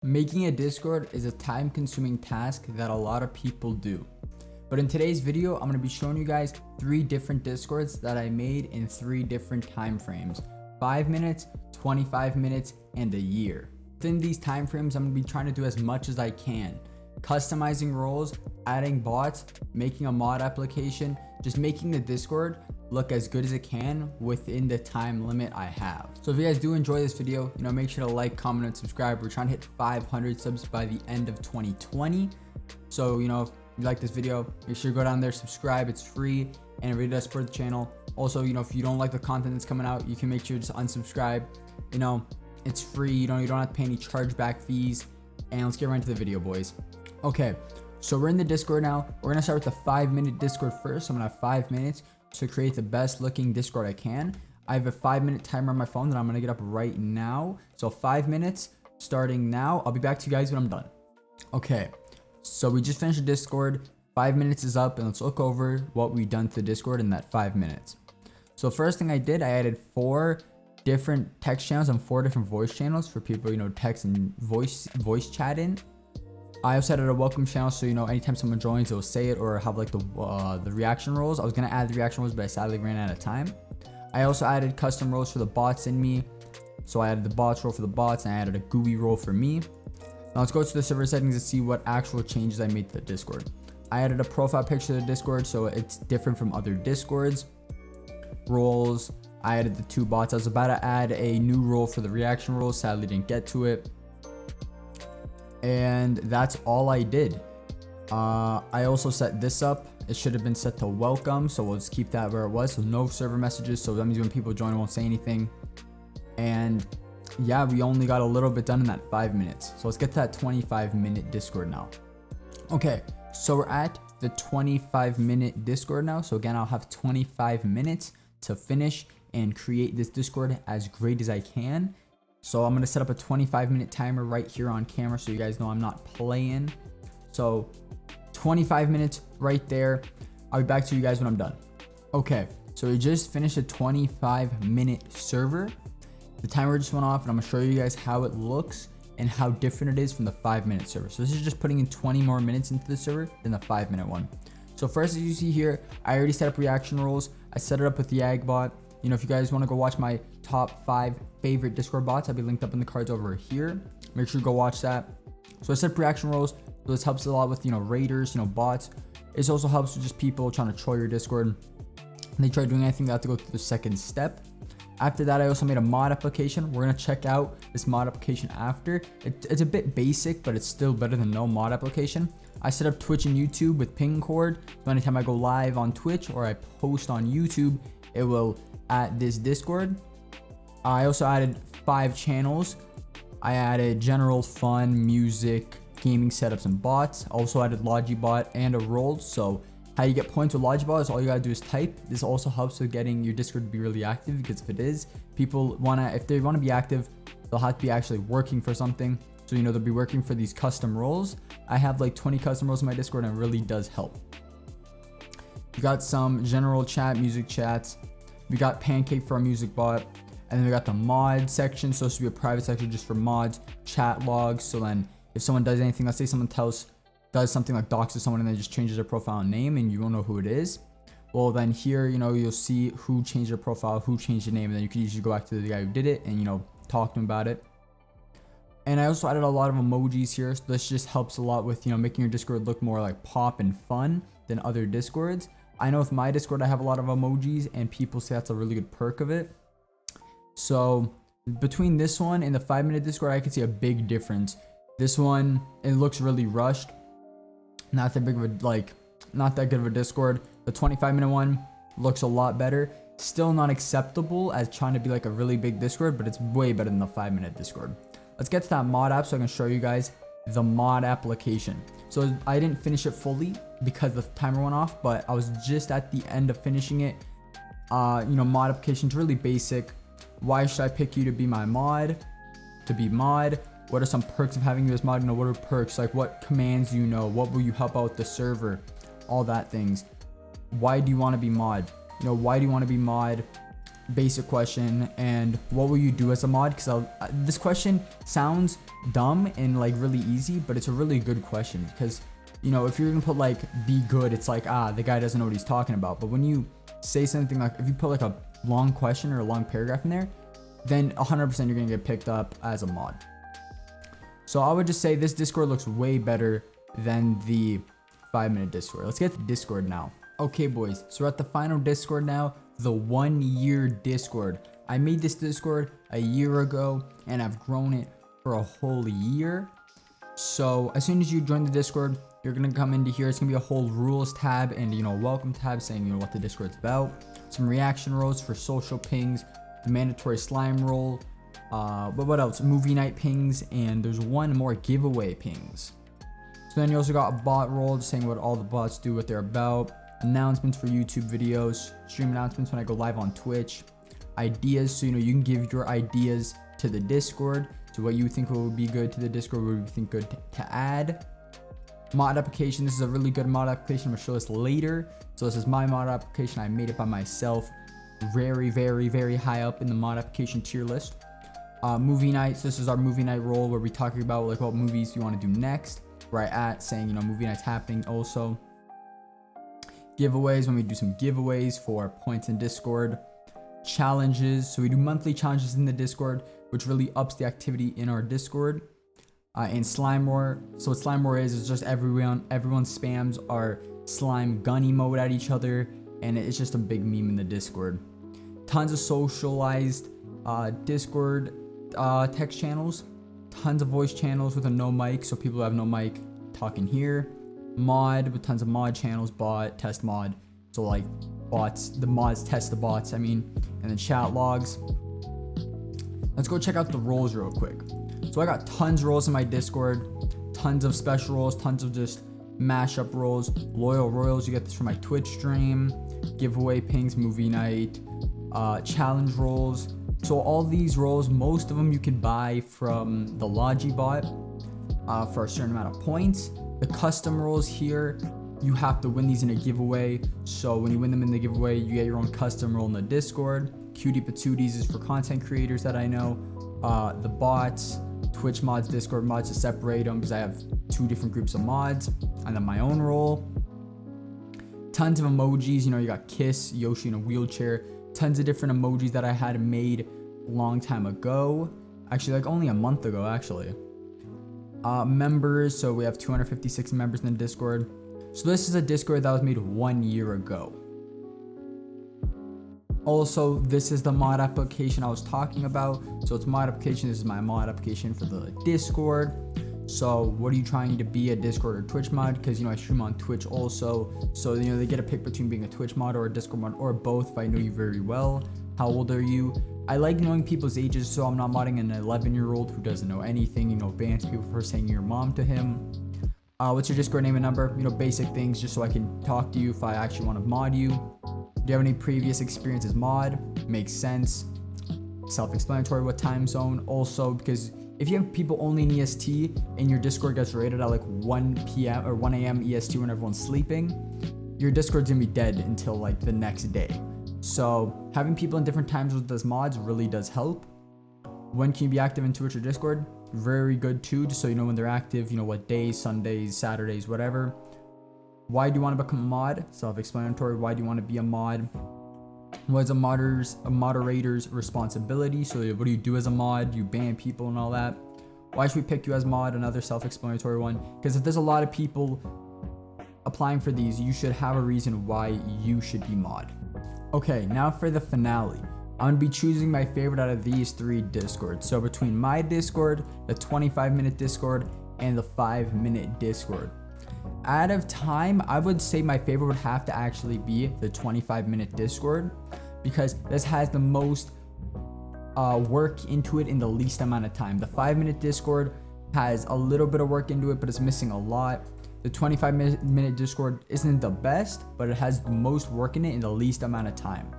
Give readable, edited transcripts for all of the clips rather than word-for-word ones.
Making a Discord is a time-consuming task that a lot of people do. But in today's video, I'm going to be showing you guys 3 different Discords that I made in 3 different time frames. 5 minutes, 25 minutes, and a year. Within these time frames, I'm going to be trying to do as much as I can. Customizing roles, adding bots, making a mod application, just making the Discord look as good as it can within the time limit I have. So if you guys do enjoy this video, make sure to like, comment, and subscribe. We're trying to hit 500 subs by the end of 2020. So, if you like this video, make sure to go down there, subscribe. It's free and it really does support the channel. Also, if you don't like the content that's coming out, you can make sure to just unsubscribe. It's free. You don't have to pay any chargeback fees. And let's get right into the video, boys. Okay, so we're in the Discord now. We're gonna start with the 5-minute Discord first. So I'm gonna have 5 minutes to create the best looking Discord I can. I have a 5-minute timer on my phone that I'm gonna get up right now. So 5 minutes starting now. I'll be back to you guys when I'm done. Okay, so we just finished the Discord. 5 minutes is up, and let's look over what we've done to the Discord in that 5 minutes. So first thing I did, I added 4 different text channels and 4 different voice channels for people, text and voice chat in. I also added a welcome channel, so anytime someone joins, it'll say it or have like the reaction roles. I was gonna add the reaction roles, but I sadly ran out of time. I also added custom roles for the bots in me. So I added the bots role for the bots, and I added a Gooey role for me. Now let's go to the server settings and see what actual changes I made to the Discord. I added a profile picture to the Discord, so it's different from other Discords. Roles, I added the 2 bots. I was about to add a new role for the reaction role, sadly didn't get to it. And that's all I did. I also set this up. It should have been set to welcome, so we'll just keep that where it was. So no server messages, so that means when people join, it won't say anything. And yeah, we only got a little bit done in that 5 minutes. So let's get to that 25-minute Discord now. Okay, so we're at the 25-minute Discord now. So again, I'll have 25 minutes to finish and create this Discord as great as I can. So I'm going to set up a 25-minute timer right here on camera so you guys know I'm not playing. So 25 minutes right there. I'll be back to you guys when I'm done. Okay, so we just finished a 25-minute server. The timer just went off, and I'm going to show you guys how it looks and how different it is from the 5-minute server. So this is just putting in 20 more minutes into the server than the 5-minute one. So first, as you see here, I already set up reaction roles. I set it up with the Ag bot. If you guys want to go watch my top 5 favorite Discord bots, I'll be linked up in the cards over here. Make sure to go watch that. So I set up reaction roles. So this helps a lot with, raiders, bots. It also helps with just people trying to troll your Discord. And they try doing anything, they have to go through the second step. After that, I also made a mod application. We're going to check out this mod application after. It's a bit basic, but it's still better than no mod application. I set up Twitch and YouTube with ping cord. So anytime I go live on Twitch or I post on YouTube, it will at this Discord. I also added 5 channels. I added general, fun, music, gaming setups, and bots. Also added Logibot and a role. So how you get points with Logibot is all you gotta do is type. This also helps with getting your Discord to be really active, because if it is, people if they wanna be active, they'll have to be actually working for something. So they'll be working for these custom roles. I have like 20 custom roles in my Discord, and it really does help. We got some general chat, music chats. We got Pancake for our music bot, and then we got the mod section. So this will be a private section just for mods, chat logs. So then if someone does anything, let's say someone does something like doxes someone and then just changes their profile name and you won't know who it is. Well, then here, you'll see who changed their profile, who changed the name, and then you can usually go back to the guy who did it and, talk to him about it. And I also added a lot of emojis here. So this just helps a lot with, making your Discord look more like pop and fun than other Discords. I know with my Discord, I have a lot of emojis, and people say that's a really good perk of it. So between this one and the 5-minute Discord, I can see a big difference. This one, it looks really rushed. Not that good of a Discord. The 25-minute one looks a lot better. Still not acceptable as trying to be like a really big Discord, but it's way better than the 5-minute Discord. Let's get to that mod app so I can show you guys the mod application. So I didn't finish it fully because the timer went off, but I was just at the end of finishing it. Mod application's really basic. Why should I pick you to be my mod? To be mod. What are some perks of having you as mod? What are perks? Like, what commands what will you help out with the server? All that things. Why do you want to be mod? Why do you want to be mod? basic question, and what will you do as a mod? Because this question sounds dumb and like really easy, but it's a really good question, because you know, if you're gonna put like be good, it's like, the guy doesn't know what he's talking about. But when you say something like, if you put like a long question or a long paragraph in there, then 100% you're gonna get picked up as a mod. So I would just say this Discord looks way better than the 5-minute Discord. Let's get to Discord now. Okay boys, so we're at the final Discord now, the OneYear Discord. I made this Discord a year ago and I've grown it for a whole year. So as soon as you join the Discord, you're gonna come into here. It's gonna be a whole rules tab and, you know, welcome tab saying, you know, what the Discord's about. Some reaction roles for social pings, the mandatory slime roll, but what else? Movie night pings, and there's one more giveaway pings. So then you also got a bot role just saying what all the bots do, what they're about, announcements for YouTube videos, stream announcements when I go live on Twitch, ideas, so you know you can give your ideas to the Discord, to what you think will be good to the Discord, what you think good to add. Mod application, this is a really good mod application. I'm gonna show this later. So this is my mod application. I made it by myself, very, very, very high up in the mod application tier list. Movie nights, this is our movie night role where we talk about like what movies you want to do next. Right at saying, you know, movie night's happening. Also giveaways, when we do some giveaways for points in Discord. Challenges, so we do monthly challenges in the Discord, which really ups the activity in our Discord. And slime roar, so what slime roar is just everyone spams our slime gun emote at each other, and it's just a big meme in the Discord. Tons of socialized Discord text channels, tons of voice channels with a no mic, so people who have no mic talking here. Mod with tons of mod channels, bot, test mod, so like bots, the mods test the bots, I mean, and then chat logs. Let's go check out the roles real quick. So I got tons of roles in my Discord, tons of special roles, tons of just mashup roles, loyal royals, you get this from my Twitch stream, giveaway pings, movie night, challenge roles. So all these roles, most of them you can buy from the Logi bot for a certain amount of points. The custom roles here, you have to win these in a giveaway. So when you win them in the giveaway, you get your own custom role in the Discord. Cutie Patooties is for content creators that I know. The bots, Twitch mods, Discord mods, to separate them because I have 2 different groups of mods. And then my own role. Tons of emojis, you know, you got Kiss, Yoshi in a wheelchair. Tons of different emojis that I had made a long time ago. Actually, like only a month ago, actually. Members, so we have 256 members in the Discord. So this is a Discord that was made 1 year ago. Also, this is the mod application I was talking about. So it's mod application. This is my mod application for the Discord. So what are you trying to be, a Discord or Twitch mod? Because, you know, I stream on Twitch also. So, you know, they get a pick between being a Twitch mod or a Discord mod, or both if I know you very well. How old are you? I like knowing people's ages, so I'm not modding an 11-year-old who doesn't know anything. You know, bans people for saying your mom to him. What's your Discord name and number? You know, basic things just so I can talk to you if I actually want to mod you. Do you have any previous experience as mod? Makes sense. Self-explanatory. What time zone? Also, because if you have people only in EST and your Discord gets rated at like 1 p.m. or 1 a.m. EST when everyone's sleeping, your Discord's gonna be dead until like the next day. So having people in different time zones as mods really does help. When can you be active in Twitch or Discord? Very good too, just so you know when they're active, you know what days, Sundays, Saturdays, whatever. Why do you want to become a mod? Self-explanatory. Why do you want to be a mod? What is a moderator's responsibility? So what do you do as a mod? You ban people and all that. Why should we pick you as mod? Another self-explanatory one. Because if there's a lot of people applying for these, you should have a reason why you should be mod. Okay, now for the finale. I'm gonna be choosing my favorite out of these 3 Discords. So between my Discord, the 25-minute Discord, and the 5-minute Discord. Out of time, I would say my favorite would have to actually be the 25-minute Discord, because this has the most work into it in the least amount of time. The 5-minute Discord has a little bit of work into it, but it's missing a lot. The 25-minute Discord isn't the best, but it has the most work in it in the least amount of time.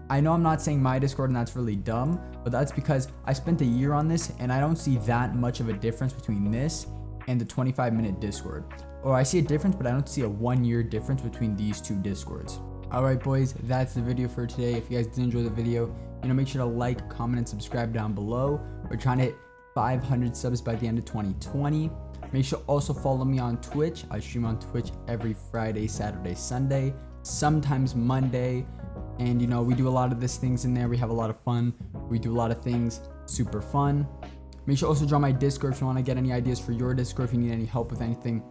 I know I'm not saying my Discord and that's really dumb, but that's because I spent a year on this and I don't see that much of a difference between this and the 25-minute Discord. Or I see a difference, but I don't see a 1 year difference between these 2 Discords. Alright boys, that's the video for today. If you guys did enjoy the video, make sure to like, comment, and subscribe down below. We're trying to hit 500 subs by the end of 2020. Make sure to also follow me on Twitch. I stream on Twitch every Friday, Saturday, Sunday, sometimes Monday. And we do a lot of these things in there. We have a lot of fun. We do a lot of things super fun. Make sure to also join my Discord if you want to get any ideas for your Discord. If you need any help with anything,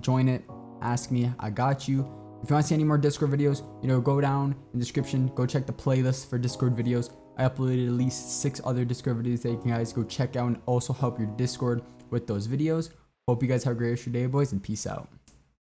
join it. Ask me. I got you. If you want to see any more Discord videos, go down in the description. Go check the playlist for Discord videos. I uploaded at least 6 other Discord videos that you guys go check out and also help your Discord with those videos. Hope you guys have a great rest of your day, boys, and peace out.